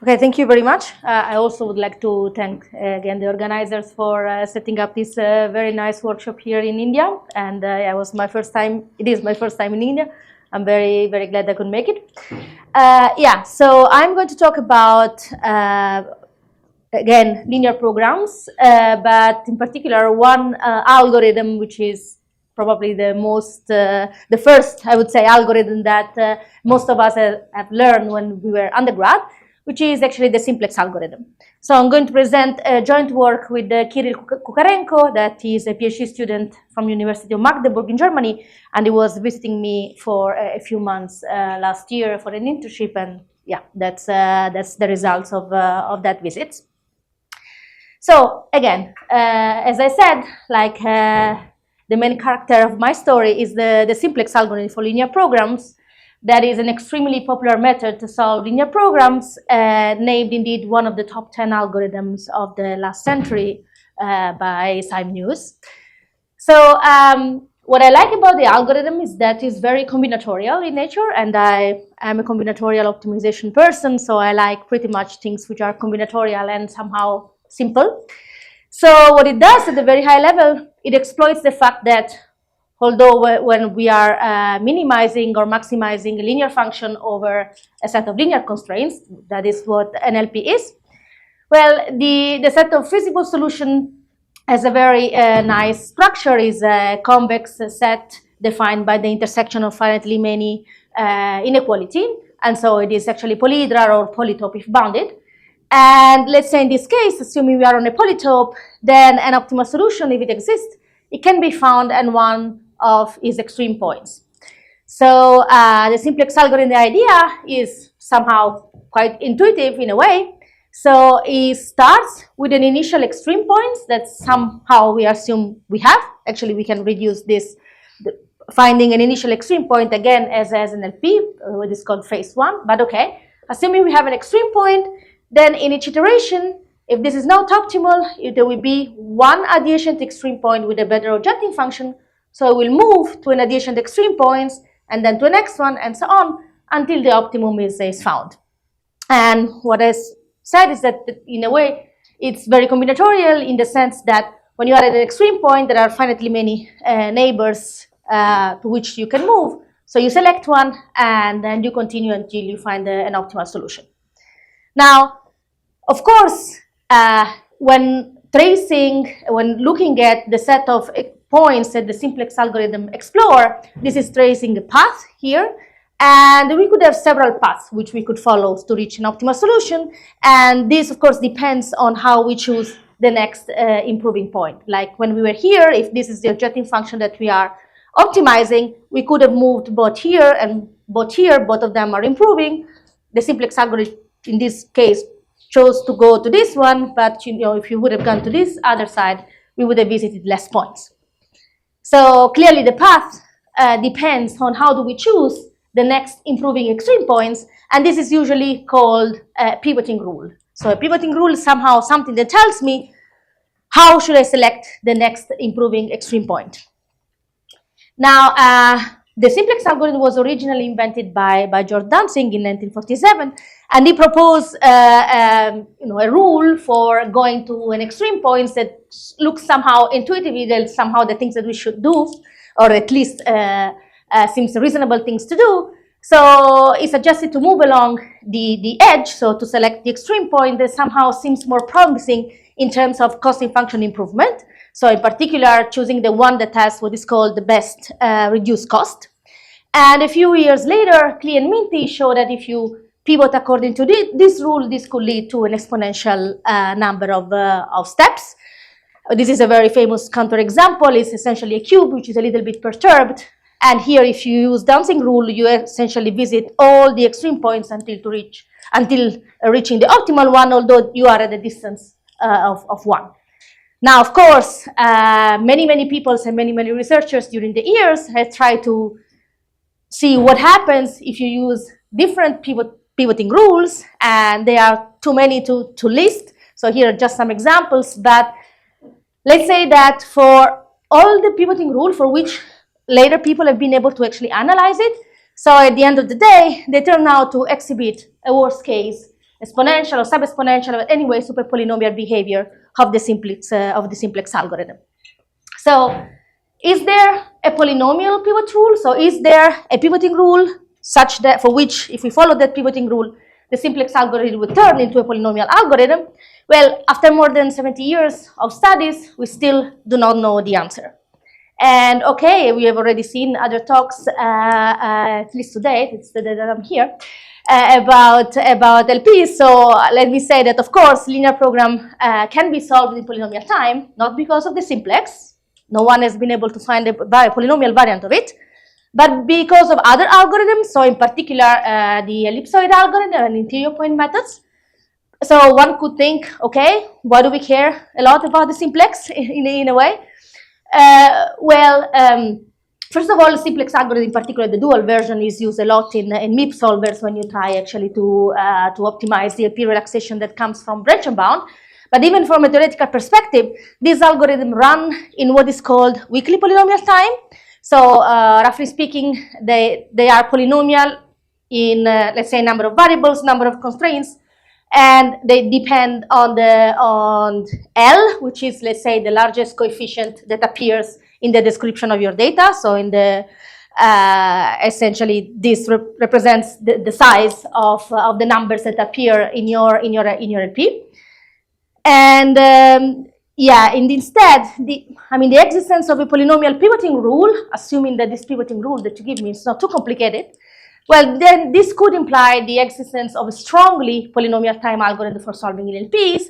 Okay, thank you very much. I also would like to thank again the organizers for setting up this very nice workshop here in India. And it is my first time in India. I'm very, very glad I could make it. Yeah, so I'm going to talk about, again, linear programs, but in particular one algorithm which is probably the first, I would say, algorithm that most of us have learned when we were undergrad, which is actually the simplex algorithm. So I'm going to present a joint work with Kirill Kukarenko, that is a PhD student from University of Magdeburg in Germany, and he was visiting me for a few months last year for an internship, and yeah, that's the results of that visit. So again, as I said, like the main character of my story is the simplex algorithm for linear programs. That is an extremely popular method to solve linear programs, named indeed one of the top 10 algorithms of the last century by SimNews. So what I like about the algorithm is that it's very combinatorial in nature, and I am a combinatorial optimization person, so I like pretty much things which are combinatorial and somehow simple. So what it does at a very high level, it exploits the fact that although when we are minimizing or maximizing a linear function over a set of linear constraints, that is what an LP is, well, the set of feasible solution has a very nice structure, is a convex set defined by the intersection of finitely many inequality, and so it is actually polyhedral or polytope if bounded. And let's say in this case, assuming we are on a polytope, then an optimal solution, if it exists, it can be found at one of its extreme points. So the simplex algorithm idea is somehow quite intuitive in a way. So it starts with an initial extreme point that somehow we assume we have. Actually, we can reduce this, finding an initial extreme point again as an LP, what is called phase one. But okay, assuming we have an extreme point, then in each iteration, if this is not optimal, there will be one adjacent extreme point with a better adjoining function. So we'll move to an adjacent extreme points and then to the next one and so on until the optimum is found. And what I said is that in a way, it's very combinatorial in the sense that when you are at an extreme point, there are finitely many neighbors to which you can move. So you select one and then you continue until you find an optimal solution. Now, of course, when looking at the set of points that the simplex algorithm explore, this is tracing a path here, and we could have several paths which we could follow to reach an optimal solution, and this of course depends on how we choose the next improving point. Like when we were here, if this is the adjoining function that we are optimizing, we could have moved both here and both here, both of them are improving. The simplex algorithm in this case chose to go to this one, but if you would have gone to this other side, we would have visited less points. So clearly the path depends on how do we choose the next improving extreme points, and this is usually called a pivoting rule. So a pivoting rule is somehow something that tells me how should I select the next improving extreme point. Now, the simplex algorithm was originally invented by George Dantzig in 1947, and he proposed a rule for going to an extreme point that looks somehow intuitively that somehow the things that we should do, or at least seems reasonable things to do. So he suggested to move along the edge, so to select the extreme point that somehow seems more promising in terms of costing function improvement. So in particular, choosing the one that has what is called the best reduced cost. And a few years later, Klee and Minty showed that if you pivot according to this rule, this could lead to an exponential number of steps. This is a very famous counterexample. It's essentially a cube, which is a little bit perturbed. And here, if you use Dantzig rule, you essentially visit all the extreme points until reaching the optimal one, although you are at a distance of one. Now, of course, many people and many researchers during the years have tried to see what happens if you use different pivoting rules, and there are too many to list. So here are just some examples, but let's say that for all the pivoting rule for which later people have been able to actually analyze it, so at the end of the day, they turn out to exhibit a worst case exponential or sub-exponential, or anyway superpolynomial behavior of the simplex algorithm. So is there a polynomial pivot rule? So is there a pivoting rule such that for which, if we follow that pivoting rule, the simplex algorithm would turn into a polynomial algorithm? Well, after more than 70 years of studies, we still do not know the answer. And okay, we have already seen other talks, at least today, it's the day that I'm here, about LPs. So let me say that, of course, linear program can be solved in polynomial time, not because of the simplex. No one has been able to find a polynomial variant of it, but because of other algorithms, so in particular the ellipsoid algorithm and interior point methods. So one could think, okay, why do we care a lot about the simplex in a way? First of all, the simplex algorithm, in particular the dual version, is used a lot in MIP solvers when you try actually to optimize the LP relaxation that comes from branch and bound. But even from a theoretical perspective, these algorithms run in what is called weakly polynomial time. So roughly speaking, they are polynomial in, let's say, number of variables, number of constraints, and they depend on L, which is, let's say, the largest coefficient that appears in the description of your data. So in the essentially this represents the size of the numbers that appear in your LP. And yeah, and instead, the existence of a polynomial pivoting rule, assuming that this pivoting rule that you give me is not too complicated, well, then this could imply the existence of a strongly polynomial time algorithm for solving LPs,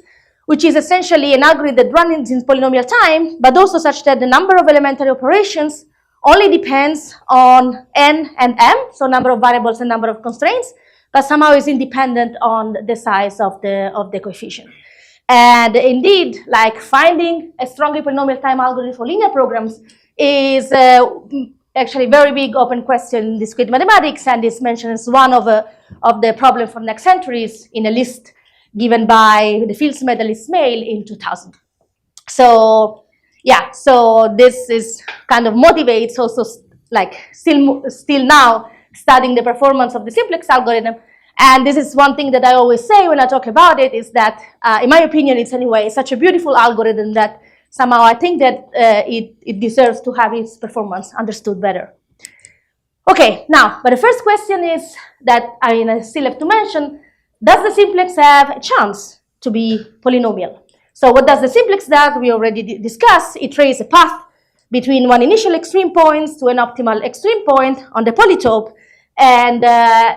which is essentially an algorithm that runs in polynomial time, but also such that the number of elementary operations only depends on n and m, so number of variables and number of constraints, but somehow is independent on the size of the coefficient. And indeed, like finding a strongly polynomial time algorithm for linear programs is actually a very big open question in discrete mathematics, and is mentioned as one of the problems for next centuries in a list given by the Fields medalist Mail in 2000. So yeah, so this is kind of motivates also like still now studying the performance of the simplex algorithm. And this is one thing that I always say when I talk about it, is that in my opinion, it's anyway such a beautiful algorithm that somehow I think that it deserves to have its performance understood better. Okay, now, but the first question is that I still have to mention, does the simplex have a chance to be polynomial? So what does the simplex do? We already discussed. It traces a path between one initial extreme point to an optimal extreme point on the polytope. And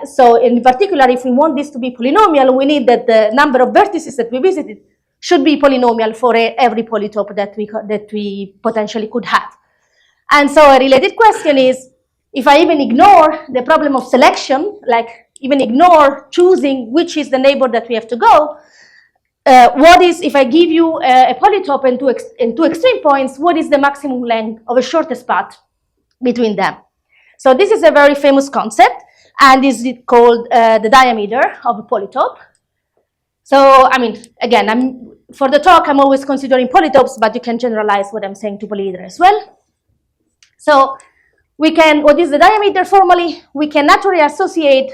so in particular, if we want this to be polynomial, we need that the number of vertices that we visited should be polynomial for every polytope that we potentially could have. And so a related question is, if I even ignore the problem of selection, like even ignore choosing which is the neighbor that we have to go, what is, if I give you a polytope and two extreme points, what is the maximum length of a shortest path between them? So this is a very famous concept, and is called the diameter of a polytope. So, I mean, again, for the talk, I'm always considering polytopes, but you can generalize what I'm saying to polyhedra as well. So, what is the diameter formally? We can naturally associate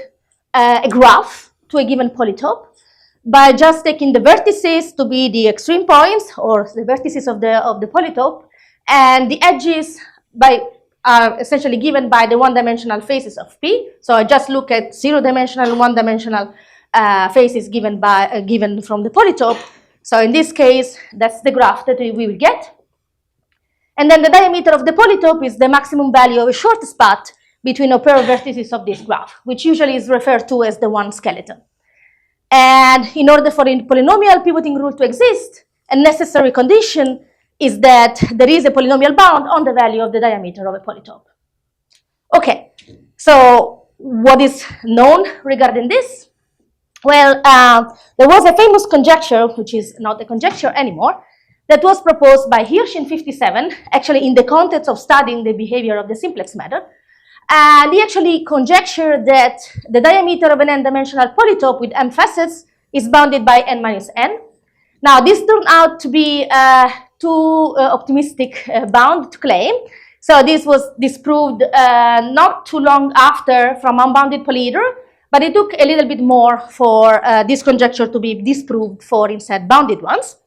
a graph to a given polytope by just taking the vertices to be the extreme points, or the vertices of the polytope, and the edges are essentially given by the one-dimensional faces of P. So I just look at zero-dimensional, one-dimensional faces given from the polytope. So in this case, that's the graph that we will get. And then the diameter of the polytope is the maximum value of a shortest path between a pair of vertices of this graph, which usually is referred to as the one skeleton. And in order for a polynomial pivoting rule to exist, a necessary condition is that there is a polynomial bound on the value of the diameter of a polytope. Okay, so what is known regarding this? Well, there was a famous conjecture, which is not a conjecture anymore, that was proposed by Hirsch in '57, actually in the context of studying the behavior of the simplex method. And he actually conjectured that the diameter of an n-dimensional polytope with m facets is bounded by n minus n. Now, this turned out to be too optimistic bound to claim. So this was disproved not too long after from unbounded polyhedra But it took a little bit more for this conjecture to be disproved for instead bounded ones.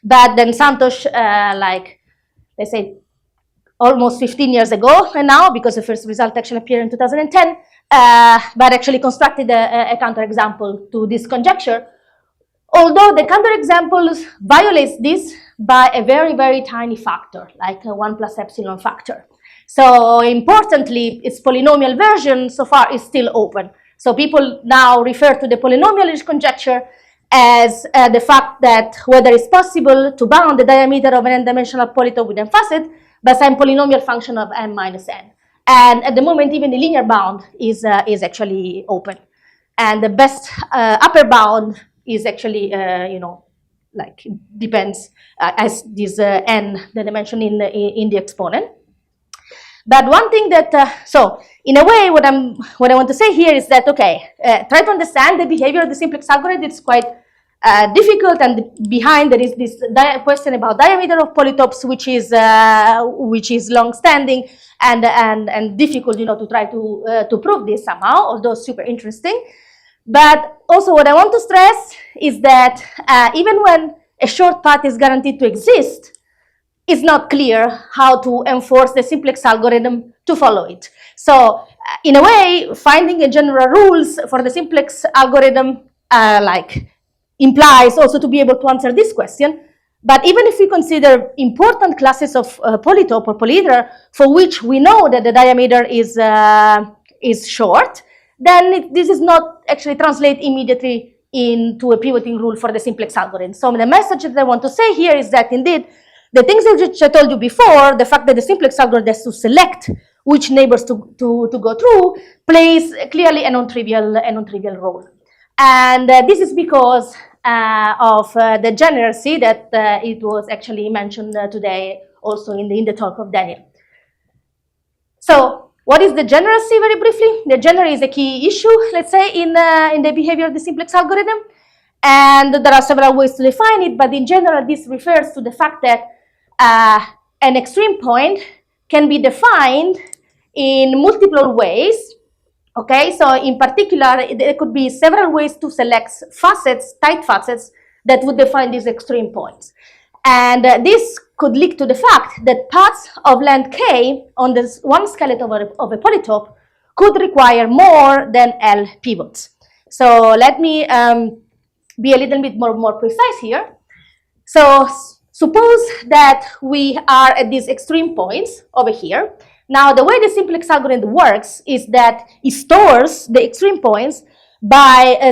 But then Santos, like, let's say, almost 15 years ago and now, because the first result actually appeared in 2010, but actually constructed a counterexample to this conjecture. Although the counterexample violates this by a very, very tiny factor, like a 1 plus epsilon factor. So importantly, its polynomial version so far is still open. So people now refer to the polynomial conjecture as the fact that whether it's possible to bound the diameter of an n-dimensional polytope with n facet by some polynomial function of m minus n. And at the moment, even the linear bound is actually open. And the best upper bound is actually, like depends as this n, the dimension in the exponent. But one thing that, so in a way, what I want to say here is that, okay, try to understand the behavior of the simplex algorithm. It's quite difficult, and behind there is this question about diameter of polytopes, which is long-standing and difficult, to try to prove this somehow, although super interesting. But also, what I want to stress is that even when a short path is guaranteed to exist, it's not clear how to enforce the simplex algorithm to follow it. So, in a way, finding a general rules for the simplex algorithm implies also to be able to answer this question. But even if we consider important classes of polytope or polyhedra for which we know that the diameter is short, then this is not actually translate immediately into a pivoting rule for the simplex algorithm. So the message that I want to say here is that indeed the things which I told you before, the fact that the simplex algorithm has to select which neighbors to go through, plays clearly a non-trivial role. And this is because of the degeneracy that it was actually mentioned today also in the talk of Daniel. So what is degeneracy, very briefly? Degeneracy is a key issue, let's say, in the behavior of the simplex algorithm. And there are several ways to define it, but in general, this refers to the fact that an extreme point can be defined in multiple ways. Okay, so in particular, there could be several ways to select facets, tight facets, that would define these extreme points. And this could lead to the fact that paths of length k on this one skeleton of a polytope could require more than L pivots. So let me be a little bit more precise here. So suppose that we are at these extreme points over here. Now, the way the simplex algorithm works is that it stores the extreme points by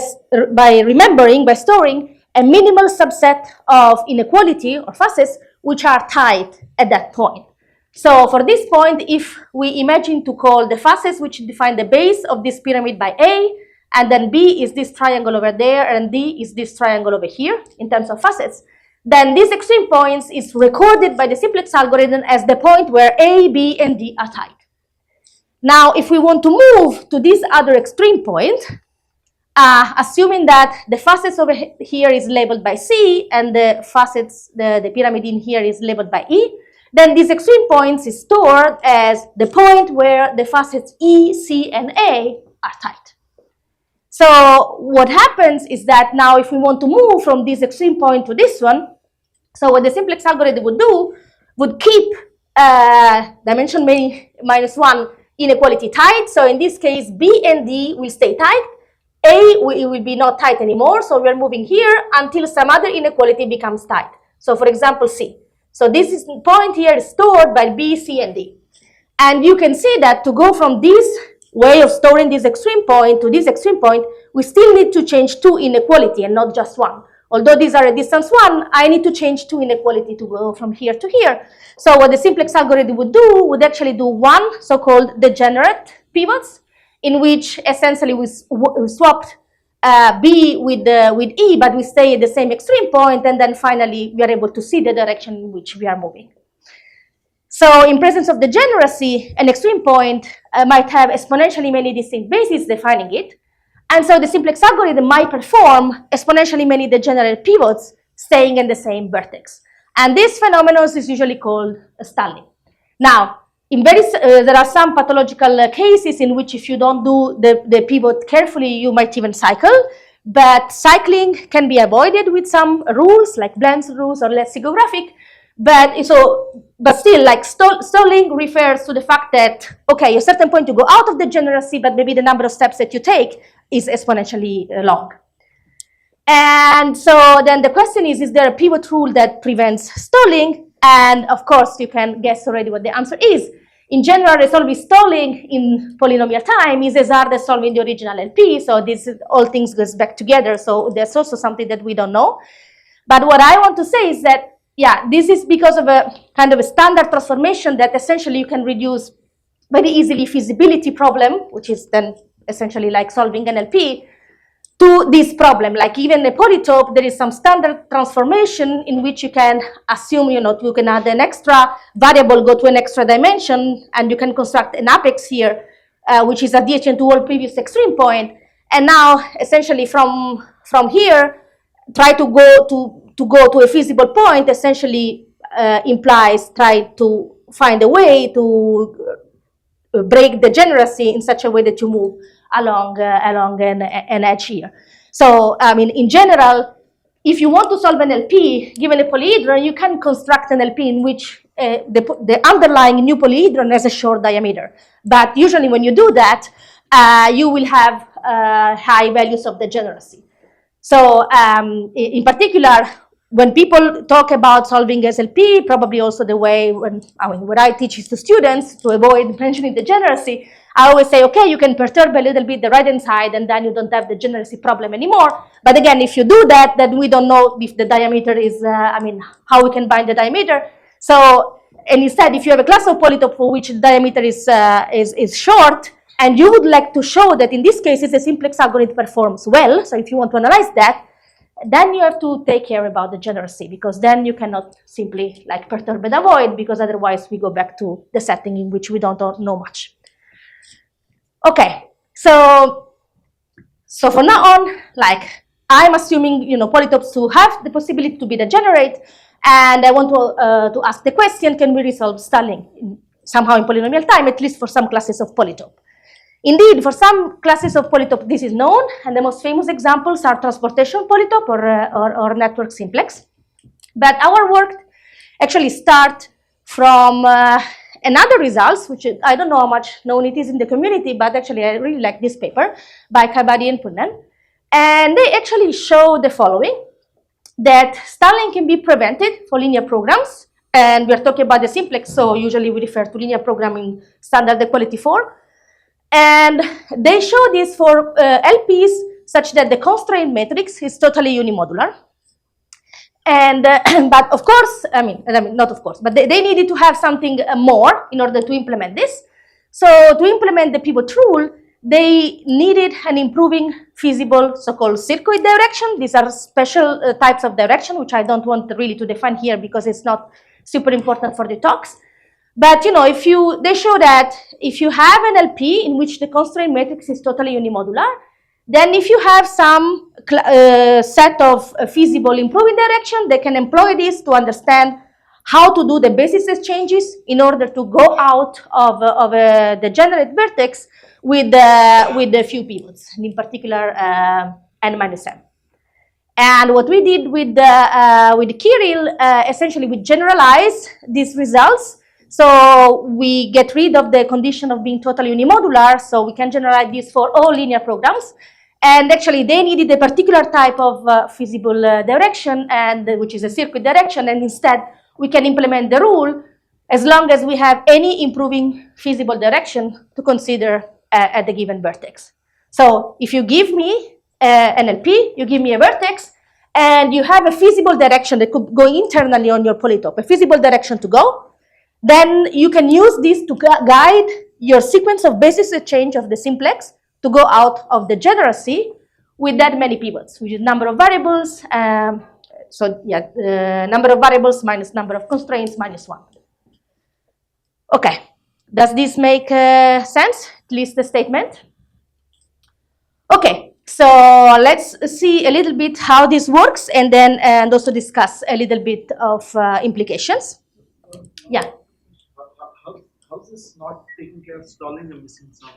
storing a minimal subset of inequality or facets which are tight at that point. So for this point, if we imagine to call the facets which define the base of this pyramid by A, and then B is this triangle over there, and D is this triangle over here in terms of facets, then these extreme points is recorded by the simplex algorithm as the point where A, B, and D are tight. Now, if we want to move to this other extreme point, assuming that the facets over here is labeled by C and the facets, the pyramid in here is labeled by E, then these extreme points is stored as the point where the facets E, C, and A are tight. So what happens is that now if we want to move from this extreme point to this one, so what the simplex algorithm would do would keep dimension minus 1 inequality tight. So in this case, B and D will stay tight. A will be not tight anymore, so we're moving here until some other inequality becomes tight. So for example, C. So this point here is stored by B, C, and D. And you can see that to go from this way of storing this extreme point to this extreme point, we still need to change 2 inequality and not just 1. Although these are a distance 1, I need to change 2 inequality to go from here to here. So what the simplex algorithm would do would actually do 1 so-called degenerate pivots, in which essentially we swapped B with E, but we stay at the same extreme point, and then finally we are able to see the direction in which we are moving. So in presence of degeneracy, an extreme point might have exponentially many distinct bases defining it, and so the simplex algorithm might perform exponentially many degenerate pivots staying in the same vertex. And this phenomenon is usually called stalling. Now, there are some pathological cases in which if you don't do the pivot carefully, you might even cycle. But cycling can be avoided with some rules like Blend's rules or lexicographic. But still, like stalling refers to the fact that, okay, a certain point you go out of degeneracy, but maybe the number of steps that you take is exponentially long. And so then the question is there a pivot rule that prevents stalling? And of course, you can guess already what the answer is. In general, resolving stalling in polynomial time is as hard as solving the original LP. So this all things goes back together. So there's also something that we don't know. But what I want to say is that, yeah, this is because of a kind of a standard transformation that essentially you can reduce very easily feasibility problem, which is then essentially like solving an LP, to this problem. Like even a polytope, there is some standard transformation in which you can assume, you can add an extra variable, go to an extra dimension, and you can construct an apex here, which is adjacent to all previous extreme point. And now, essentially, from here, try to go to a feasible point. Essentially, implies try to find a way to break degeneracy in such a way that you move along an edge here. So, I mean, in general, if you want to solve an LP, given a polyhedron, you can construct an LP in which the underlying new polyhedron has a short diameter. But usually when you do that, you will have high values of degeneracy. So, in particular, when people talk about solving SLP, probably also the way what I teach is to students to avoid mentioning degeneracy, I always say, okay, you can perturb a little bit the right-hand side and then you don't have the degeneracy problem anymore. But again, if you do that, then we don't know if the diameter is, how we can bind the diameter. So, and instead, if you have a class of polytope for which the diameter is short, and you would like to show that in this case, the simplex algorithm performs well, so if you want to analyze that, then you have to take care about the degeneracy, because then you cannot simply like perturb and avoid, because otherwise we go back to the setting in which we don't know much. Okay, so from now on, like I'm assuming polytopes to have the possibility to be degenerate, and I want to ask the question: can we resolve stalling somehow in polynomial time, at least for some classes of polytope? Indeed, for some classes of polytope, this is known, and the most famous examples are transportation polytope or network simplex. But our work actually starts from another results, which I don't know how much known it is in the community, but actually I really like this paper by Kabadi and Punnan. And they actually show the following, that stalling can be prevented for linear programs, and we're talking about the simplex, so usually we refer to linear programming standard equality form. And they show this for LPs such that the constraint matrix is totally unimodular. And but of course, not of course, but they needed to have something more in order to implement this. So to implement the pivot rule, they needed an improving feasible so-called circuit direction. These are special types of direction, which I don't want really to define here because it's not super important for the talks. But they show that if you have an LP in which the constraint matrix is totally unimodular, then if you have some set of feasible improving direction, they can employ this to understand how to do the basis exchanges in order to go out of a degenerate vertex with a few pivots, and in particular n-m. And what we did with Kirill, essentially we generalize these results. So we get rid of the condition of being totally unimodular, so we can generalize this for all linear programs. And actually, they needed a particular type of feasible direction, which is a circuit direction, and instead we can implement the rule as long as we have any improving feasible direction to consider at the given vertex. So if you give me an LP, you give me a vertex, and you have a feasible direction that could go internally on your polytope, a feasible direction to go, then you can use this to guide your sequence of basis exchange of the simplex to go out of the degeneracy with that many pivots, which is number of variables. Number of variables minus number of constraints minus 1. Okay, does this make sense? At least the statement. Okay, so let's see a little bit how this works, and also discuss a little bit of implications. Yeah. How's this not taking care of stalling and missing some?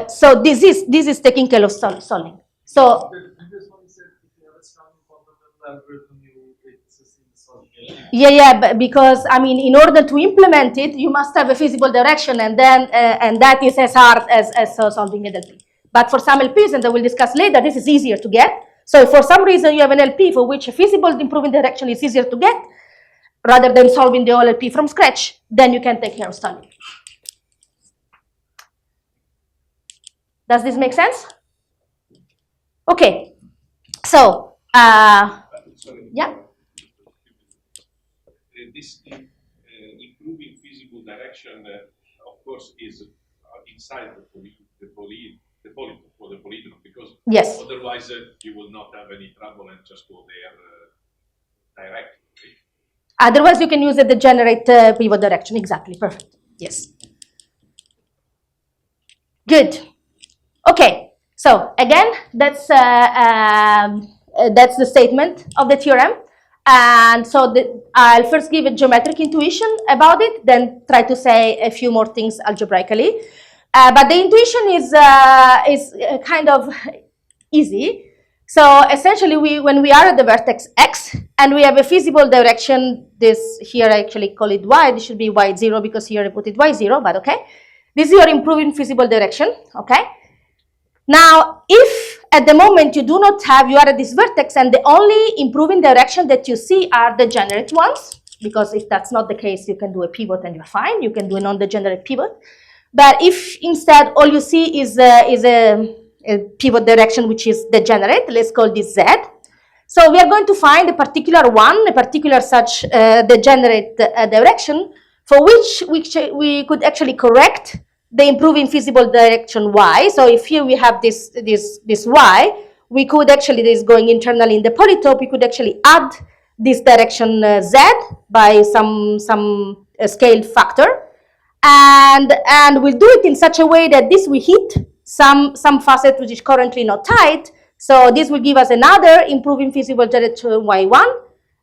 So this is taking care of stalling. So The previous one said if you have a strong compatible algorithm, it's the stalling. yeah, but because I mean, in order to implement it, you must have a feasible direction, and then and that is as hard as solving NLP. But for some LPs, and I will discuss later, this is easier to get. So if for some reason you have an LP for which a feasible improving direction is easier to get, rather than solving the whole LP from scratch, then you can take care of stalling. Does this make sense? Okay. So, yeah. This improving feasible direction, of course, is inside the polyton, because yes. otherwise you will not have any trouble and just go there directly. Otherwise, you can use the generate pivot direction. Exactly. Perfect. Yes. Good. Okay. So again, that's the statement of the theorem. And so I'll first give a geometric intuition about it, then try to say a few more things algebraically. But the intuition is kind of easy. So essentially, when we are at the vertex x and we have a feasible direction, this here I actually call it y. This should be y0 because here I put it y0, but okay. This is your improving feasible direction, okay? Now, if at the moment you are at this vertex and the only improving direction that you see are degenerate ones, because if that's not the case, you can do a pivot and you're fine. You can do a non-degenerate pivot. But if instead all you see is a pivot direction which is degenerate, let's call this Z. So we are going to find a particular one, a particular such degenerate direction for which we could actually correct the improving feasible direction y. So if here we have this y, we could actually, this is going internally in the polytope, we could actually add this direction z by some scaled factor, and we'll do it in such a way that this will hit some facet which is currently not tight. So this will give us another improving feasible direction y1.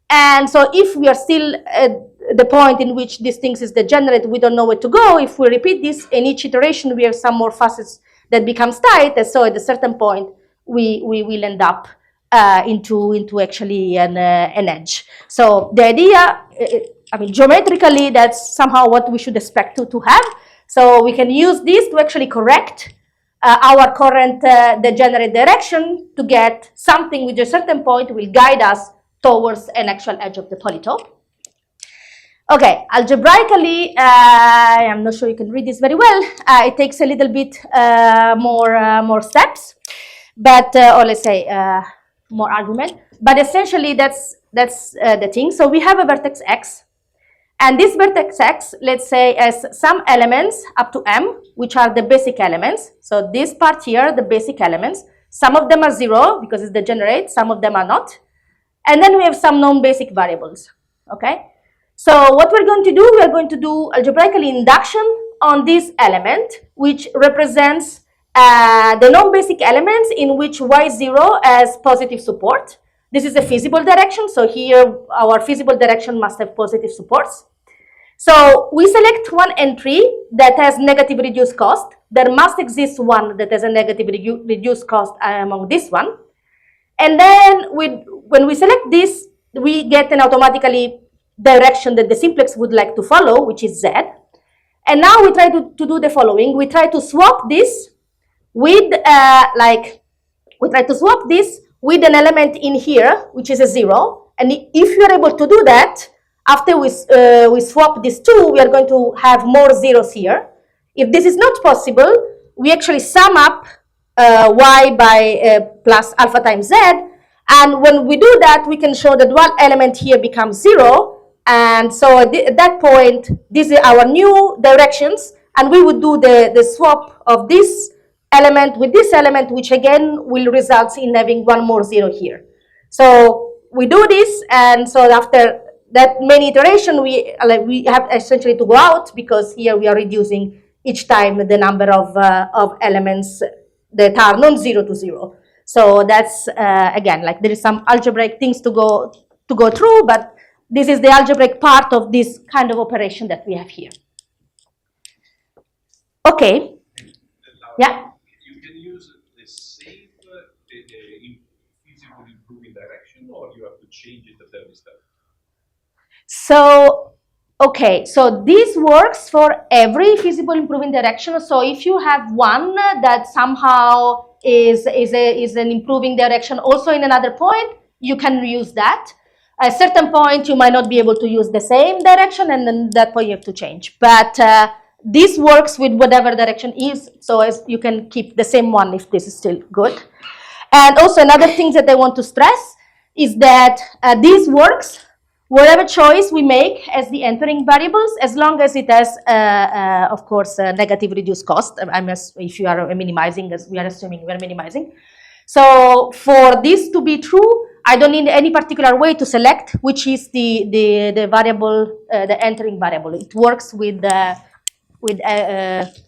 And so if we are still at the point in which this thing is degenerate, we don't know where to go. If we repeat this in each iteration, we have some more facets that becomes tight. And so at a certain point, we will end up into actually an edge. So the idea, I mean, geometrically, that's somehow what we should expect to have. So we can use this to actually correct our current degenerate direction to get something which at a certain point will guide us towards an actual edge of the polytope. Okay, algebraically, I'm not sure you can read this very well. It takes a little bit more steps, but or let's say more argument. But essentially, that's the thing. So we have a vertex x, and this vertex x, let's say, has some elements up to m, which are the basic elements. So this part here, the basic elements. Some of them are 0 because it's degenerate. Some of them are not. And then we have some non-basic variables, okay? So what we're going to do, we are going to do algebraically induction on this element, which represents the non-basic elements in which y0 has positive support. This is a feasible direction, so here our feasible direction must have positive supports. So we select one entry that has negative reduced cost. There must exist one that has a negative reduced cost among this one. And then when we select this, we get an automatically direction that the simplex would like to follow, which is Z. And now we try to do the following. We try to swap this with, with an element in here, which is a 0. And if you're able to do that, after we swap these two, we are going to have more zeros here. If this is not possible, we actually sum up y by plus alpha times z, and when we do that, we can show that one element here becomes 0, and so at that point, these are our new directions, and we would do the swap of this element with this element, which again will result in having one more 0 here. So we do this, and so after that many iteration, we have essentially to go out, because here we are reducing each time the number of elements that are non-zero to 0. So that's again, like there is some algebraic things to go through, but this is the algebraic part of this kind of operation that we have here. Okay. Yeah. You can use the same feasible improving direction, or you have to change it at every step? So, okay, so this works for every feasible improving direction. So if you have one that somehow is an improving direction also in another point, you can reuse that. At a certain point, you might not be able to use the same direction, and then that point you have to change. But this works with whatever direction is, so as you can keep the same one if this is still good. And also another thing that I want to stress is that this works whatever choice we make as the entering variables, as long as it has, of course, negative reduced cost. If you are minimizing, as we are assuming we are minimizing. So for this to be true, I don't need any particular way to select which is the variable, the entering variable. It works with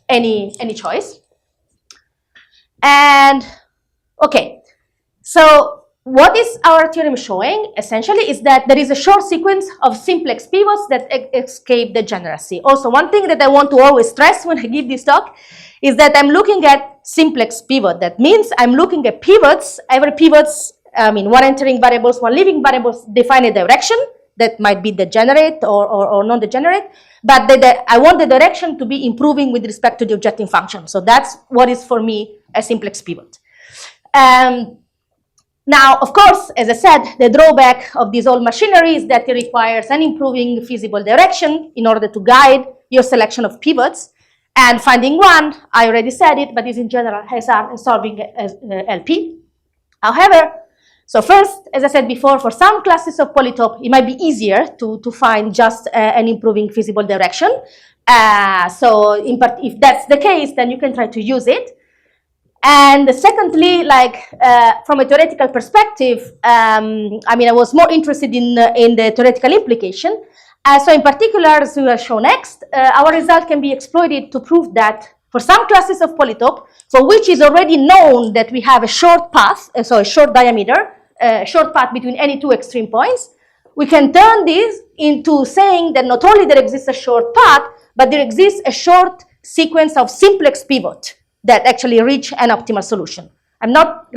any choice. And okay, so what is our theorem showing essentially is that there is a short sequence of simplex pivots that escape degeneracy. Also, one thing that I want to always stress when I give this talk is that I'm looking at simplex pivot. That means I'm looking at pivots. Every pivots, one entering variables, one leaving variables define a direction that might be degenerate or non-degenerate, but I want the direction to be improving with respect to the objective function. So that's what is for me a simplex pivot. Now, of course, as I said, the drawback of this whole machinery is that it requires an improving feasible direction in order to guide your selection of pivots. And finding one, I already said it, but is in general solving LP. However, so first, as I said before, for some classes of polytope, it might be easier to find just an improving feasible direction. So if that's the case, then you can try to use it. And secondly, from a theoretical perspective, I was more interested in the theoretical implication. So in particular, as we will show next, our result can be exploited to prove that for some classes of polytope, for which is already known that we have a short path, so a short diameter, a short path between any two extreme points, we can turn this into saying that not only there exists a short path, but there exists a short sequence of simplex pivot that actually reach an optimal solution. I'm not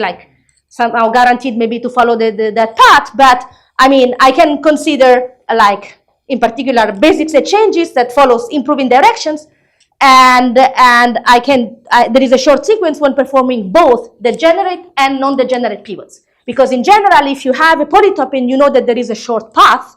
somehow guaranteed maybe to follow that path, but I can consider in particular basic set changes that follows improving directions, and there is a short sequence when performing both degenerate and non-degenerate pivots. Because in general, if you have a polytope and you know that there is a short path,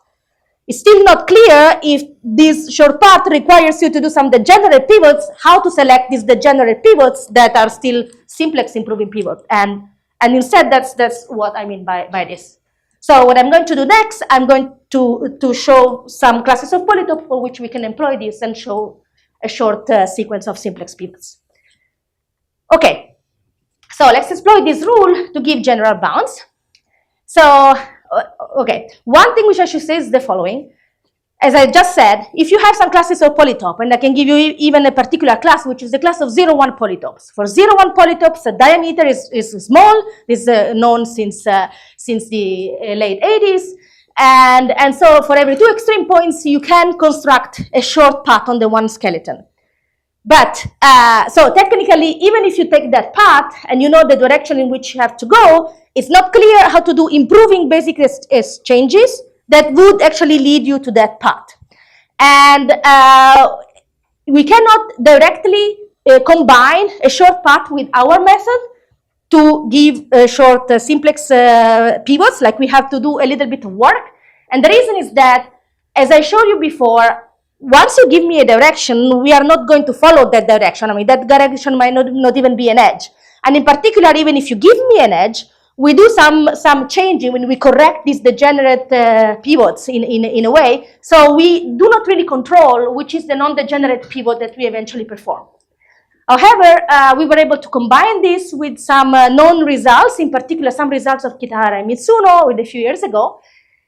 it's still not clear if this short path requires you to do some degenerate pivots, how to select these degenerate pivots that are still simplex improving pivots. And instead, that's what I mean by this. So what I'm going to do next, I'm going to show some classes of polytope for which we can employ this and show a short sequence of simplex pivots. Okay, so let's exploit this rule to give general bounds. So, okay, one thing which I should say is the following. As I just said, if you have some classes of polytope, and I can give you even a particular class, which is the class of 0,1 polytopes. For 0,1 polytopes, the diameter is small. This is known since the late 80s. And so for every two extreme points, you can construct a short path on the one skeleton. But, so technically, even if you take that path and you know the direction in which you have to go, it's not clear how to do improving basic changes that would actually lead you to that path. And we cannot directly combine a short path with our method to give short simplex pivots, like we have to do a little bit of work. And the reason is that, as I showed you before, once you give me a direction, we are not going to follow that direction. That direction might not even be an edge. And in particular, even if you give me an edge, we do some changing when we correct these degenerate pivots in a way. So we do not really control which is the non-degenerate pivot that we eventually perform. However, we were able to combine this with some known results, in particular some results of Kitahara and Mitsuno a few years ago.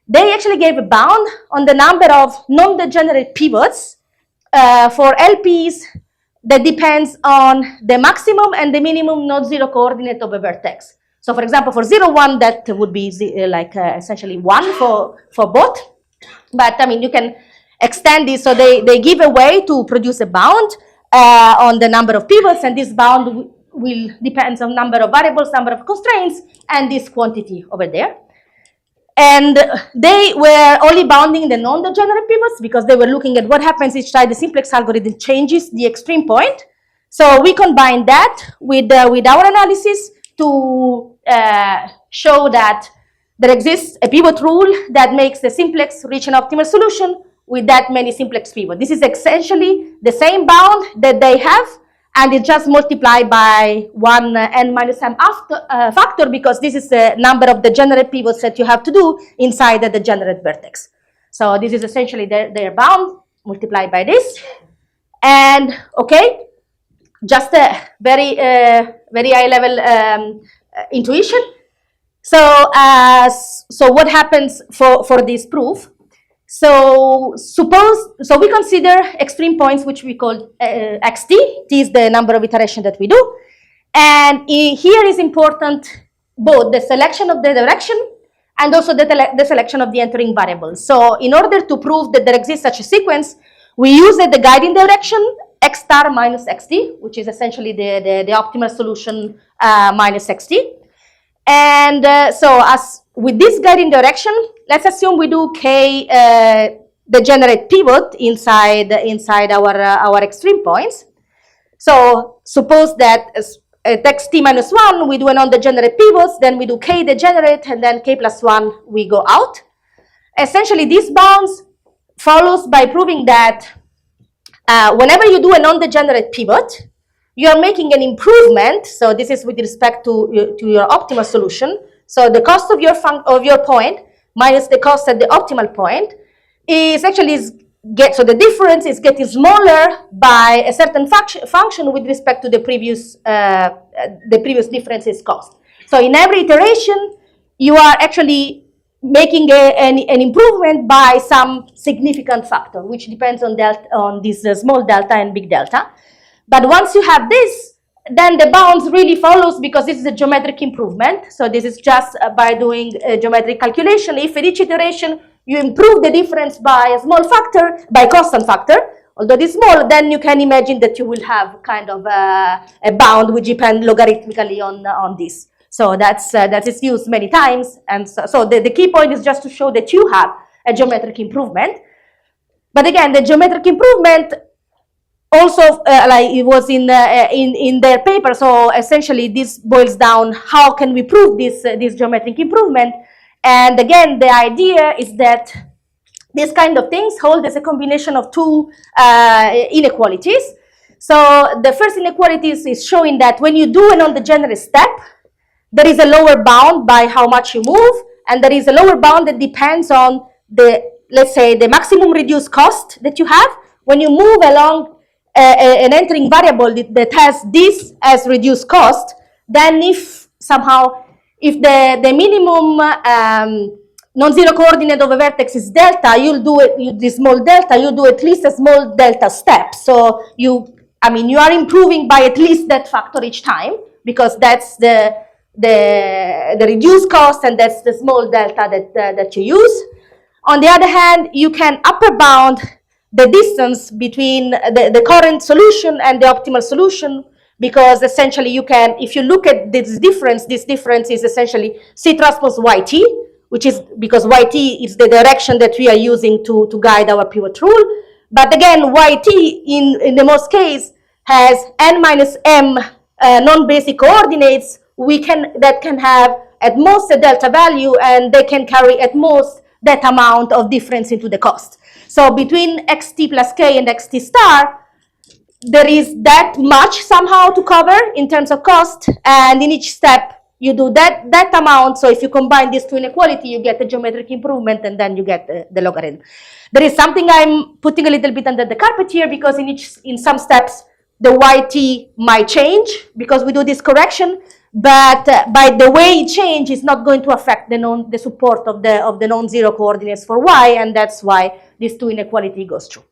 They actually gave a bound on the number of non-degenerate pivots for LPs that depends on the maximum and the minimum non-zero coordinate of a vertex. So for example, for 0,1, that would be essentially 1 for both But I mean, you can extend this, so they give a way to produce a bound on the number of pivots, and this bound will depend on number of variables, number of constraints, and this quantity over there. And they were only bounding the non-degenerate pivots because they were looking at what happens each time the simplex algorithm changes the extreme point. So we combined that with our analysis to show that there exists a pivot rule that makes the simplex reach an optimal solution with that many simplex pivots. This is essentially the same bound that they have, and it just multiplied by 1 n minus m factor, because this is the number of degenerate pivots that you have to do inside the degenerate vertex. So this is essentially their bound multiplied by this. And okay, just a very high level intuition. So what happens for this proof? So we consider extreme points, which we call xt. T is the number of iterations that we do. And here is important both the selection of the direction and also the selection of the entering variables. So in order to prove that there exists such a sequence, we use the guiding direction x star minus xt, which is essentially the optimal solution minus xt. And so as with this guiding direction, let's assume we do k degenerate pivot inside our extreme points. So suppose that at xt minus 1 we do a non-degenerate pivots, then we do k degenerate, and then k plus 1 we go out. Essentially, this bounds follows by proving that whenever you do a non-degenerate pivot, you are making an improvement. So this is with respect to your optimal solution. So the cost of your point minus the cost at the optimal point is actually so the difference is getting smaller by a certain function with respect to the previous difference's cost. So in every iteration, you are actually making an improvement by some significant factor, which depends on this small delta and big delta. But once you have this, then the bounds really follows, because this is a geometric improvement. So this is just by doing a geometric calculation. If at each iteration you improve the difference by a small factor, by constant factor, although it is small, then you can imagine that you will have kind of a bound which depends logarithmically on this. So that is used many times. And so the key point is just to show that you have a geometric improvement. But again, the geometric improvement also, like it was in their paper. So essentially, this boils down how can we prove this geometric improvement? And again, the idea is that these kind of things hold as a combination of two inequalities. So the first inequality is showing that when you do a non-degenerate step, there is a lower bound by how much you move, and there is a lower bound that depends on let's say, the maximum reduced cost that you have when you move along an entering variable that has this as reduced cost. Then if the minimum non-zero coordinate of a vertex is delta, you'll do this small delta, you do at least a small delta step. So you are improving by at least that factor each time, because that's the reduced cost, and that's the small delta that you use. On the other hand, you can upper bound the distance between the current solution and the optimal solution, because essentially you can, if you look at this difference is essentially C transpose YT, which is because YT is the direction that we are using to guide our pivot rule. But again, YT in the most case has n minus m non-basic coordinates that can have at most a delta value, and they can carry at most that amount of difference into the cost. So between xt plus k and xt star, there is that much somehow to cover in terms of cost, and in each step you do that amount. So if you combine these two inequality, you get a geometric improvement, and then you get the logarithm. There is something I'm putting a little bit under the carpet here, because in some steps the YT might change because we do this correction, but by the way it changes, it's not going to affect the support of the non-zero coordinates for Y, and that's why this two inequality goes through,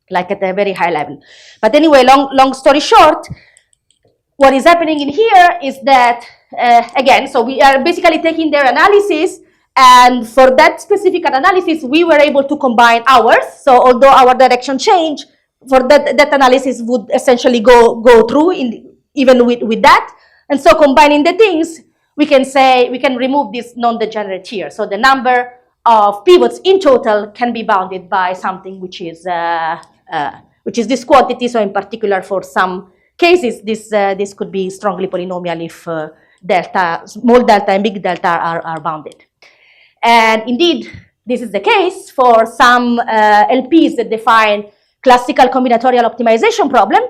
like at a very high level. But anyway, long story short, what is happening in here is that again, so we are basically taking their analysis And for that specific analysis, we were able to combine ours. So although our direction changed, for that analysis would essentially go through even with that. And so combining the things, we can say, we can remove this non-degenerate here. So the number of pivots in total can be bounded by something which is this quantity. So in particular, for some cases, this could be strongly polynomial if delta, small delta and big delta are bounded. And indeed, this is the case for some LPs that define classical combinatorial optimization problem.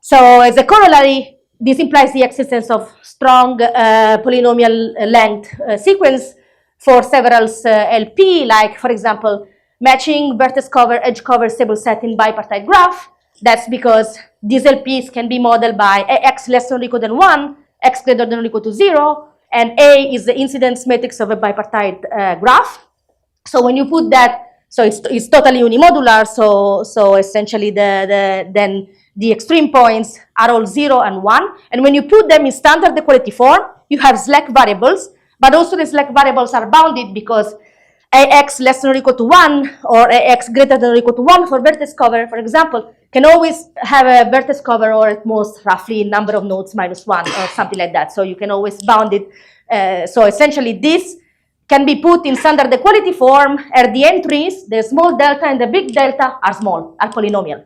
So as a corollary, this implies the existence of strong polynomial length sequence for several LP, like, for example, matching vertex cover, edge cover, stable set in bipartite graph. That's because these LPs can be modeled by Ax less than or equal than 1, X greater than or equal to 0, and A is the incidence matrix of a bipartite graph. So when you put that, so it's totally unimodular, so essentially then the extreme points are all 0 and 1. And when you put them in standard equality form, you have slack variables, but also the slack variables are bounded because Ax less than or equal to 1 or Ax greater than or equal to 1 for vertex cover, for example, can always have a vertex cover or at most roughly number of nodes minus 1 or something like that. So you can always bound it. So essentially this can be put in standard equality form, and the entries, the small delta and the big delta are polynomial.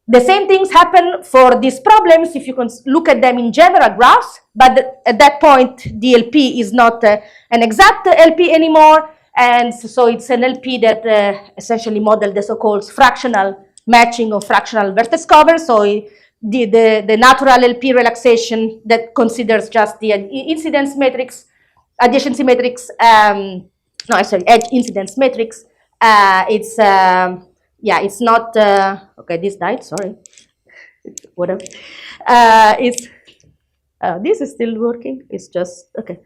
The same things happen for these problems if you can look at them in general graphs, but at that point the LP is not an exact LP anymore, and so it's an LP that essentially models the so-called fractional matching of fractional vertex cover. So the natural LP relaxation that considers just the incidence matrix, adjacency matrix, edge incidence matrix. It's not, okay, this died, sorry. Whatever. This is still working, it's just, okay.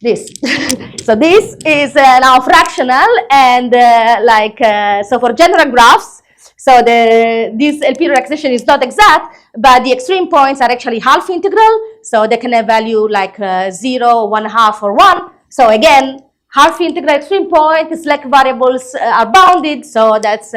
This. So this is now fractional, and so for general graphs, so this LP relaxation is not exact, but the extreme points are actually half integral, so they can have value like 0, 1/2, or 1. So again, half integral extreme point, slack variables are bounded, so that's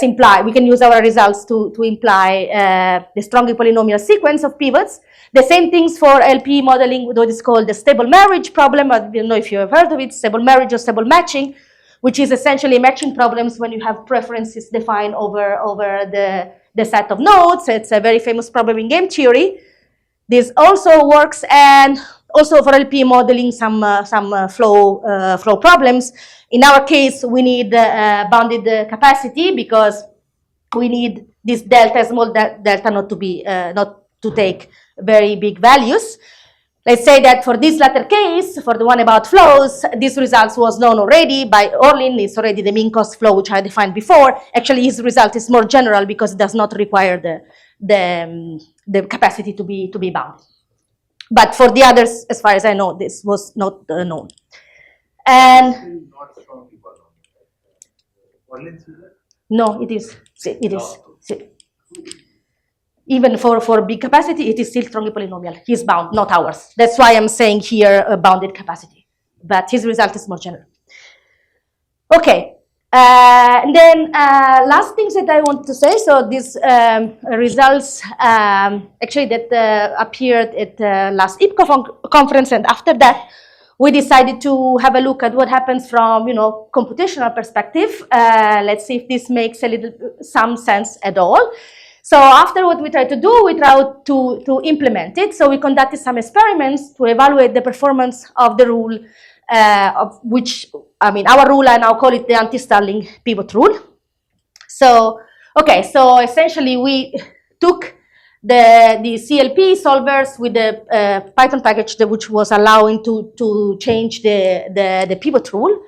implied. We can use our results to imply the strongly polynomial sequence of pivots. The same things for LP modeling, what is called the stable marriage problem. I don't know if you have heard of it, stable marriage or stable matching, which is essentially matching problems when you have preferences defined over the set of nodes. It's a very famous problem in game theory. This also works, and also for LP modeling some flow problems. In our case, we need bounded capacity because we need this delta, small delta, not to take very big values. Let's say that for this latter case, for the one about flows, this result was known already by Orlin. It's already the mean cost flow, which I defined before. Actually, his result is more general because it does not require the capacity to be bound. But for the others, as far as I know, this was not known. And no, it is. It is. Even for big capacity, it is still strongly polynomial. He's bound, not ours. That's why I'm saying here a bounded capacity. But his result is more general. Okay. And then last things that I want to say. So these results actually that appeared at last IPCO conference, and after that, we decided to have a look at what happens from computational perspective. Let's see if this makes some sense at all. So after what we tried to do, we tried to implement it. So we conducted some experiments to evaluate the performance of the rule, of which, our rule, I now call it the anti-Stirling pivot rule. So, okay, so essentially we took the CLP solvers with the Python package which was allowing to change the pivot rule.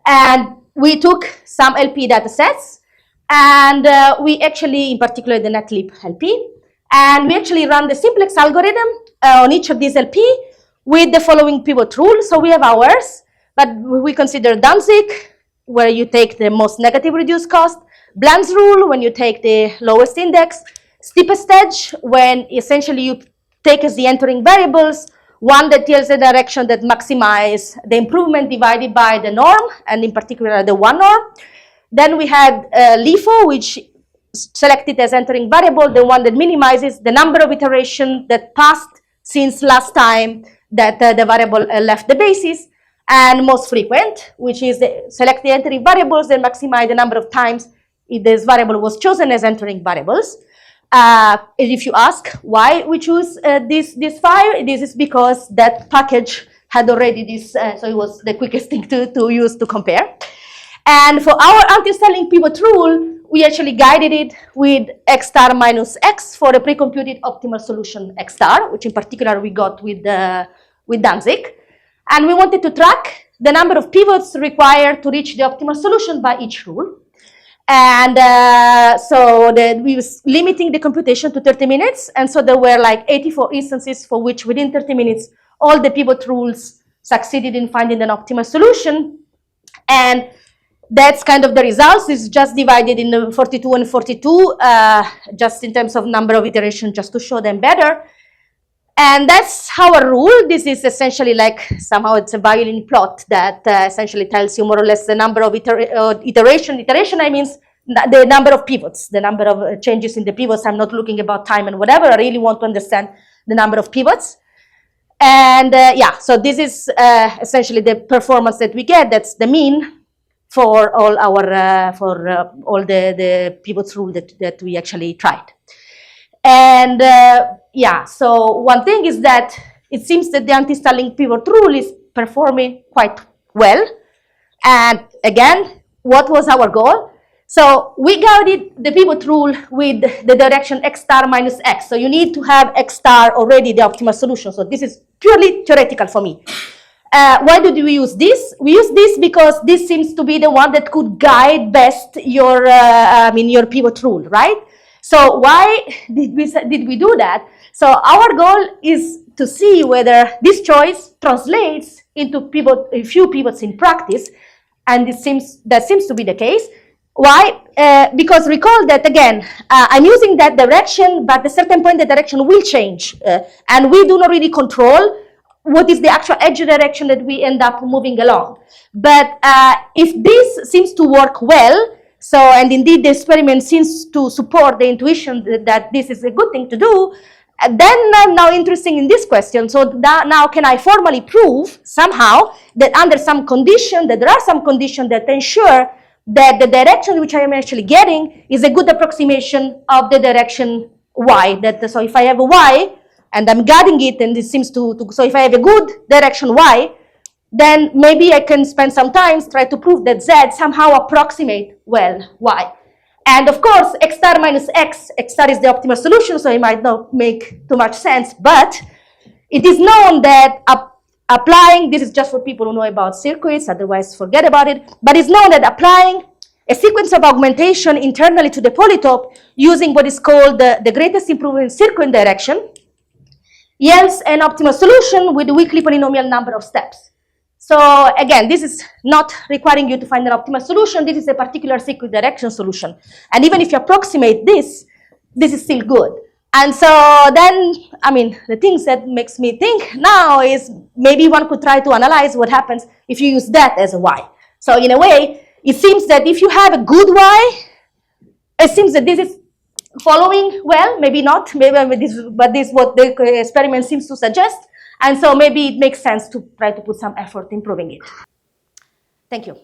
And we took some LP data sets, and we actually, in particular the netlib LP, and we actually run the simplex algorithm on each of these LP with the following pivot rule. So we have ours, but we consider Danzig, where you take the most negative reduced cost, Bland's rule, when you take the lowest index, steepest edge, when essentially you take as the entering variables One that tells the direction that maximizes the improvement divided by the norm, and in particular the one norm. Then we had LIFO, which selected as entering variable, the one that minimizes the number of iterations that passed since last time that the variable left the basis, and most frequent, which is select the entering variables and maximize the number of times this variable was chosen as entering variables. If you ask why we choose this file, this is because that package had already this, so it was the quickest thing to use to compare. And for our anti-styling pivot rule, we actually guided it with x star minus x for a pre-computed optimal solution x star, which in particular we got with Danzig. And we wanted to track the number of pivots required to reach the optimal solution by each rule. And so we was limiting the computation to 30 minutes. And so there were like 84 instances for which within 30 minutes, all the pivot rules succeeded in finding an optimal solution. And that's kind of the results. It's just divided in 42 and 42, just in terms of number of iterations, just to show them better. And that's our rule. This is essentially like, somehow it's a violin plot that essentially tells you more or less the number of iteration. Iteration, I mean the number of pivots, the number of changes in the pivots. I'm not looking about time and whatever. I really want to understand the number of pivots. And yeah, so this is essentially the performance that we get. That's the mean for all our, all the pivots rule that we actually tried. And yeah, so one thing is that it seems that the anti-styling pivot rule is performing quite well. And again, what was our goal? So we guided the pivot rule with the direction x star minus x. So you need to have x star already the optimal solution. So this is purely theoretical for me. Why did we use this? We use this because this seems to be the one that could guide best your, your pivot rule, right? So why did we do that? So our goal is to see whether this choice translates into a few pivots in practice, and that seems to be the case. Why? Because recall that again, I'm using that direction, but at a certain point the direction will change, and we do not really control what is the actual edge direction that we end up moving along. But if this seems to work well, so, and indeed the experiment seems to support the intuition that this is a good thing to do, then I'm now interested in this question. So now can I formally prove somehow that under some condition, that there are some conditions that ensure that the direction which I am actually getting is a good approximation of the direction y. So if I have a y and I'm guiding it and it seems so if I have a good direction y, then maybe I can spend some time try to prove that z somehow approximate well y. And of course, x star minus x star is the optimal solution, so it might not make too much sense, but it is known that applying, this is just for people who know about circuits, otherwise forget about it, but it's known that applying a sequence of augmentation internally to the polytope using what is called the greatest improvement in circuit direction yields an optimal solution with a weakly polynomial number of steps. So again, this is not requiring you to find an optimal solution. This is a particular circuit direction solution. And even if you approximate this is still good. And so then, the things that makes me think now is maybe one could try to analyze what happens if you use that as a y. So in a way, it seems that if you have a good y, it seems that this is following well, maybe not, but this is what the experiment seems to suggest. And so maybe it makes sense to try to put some effort in proving it. Thank you.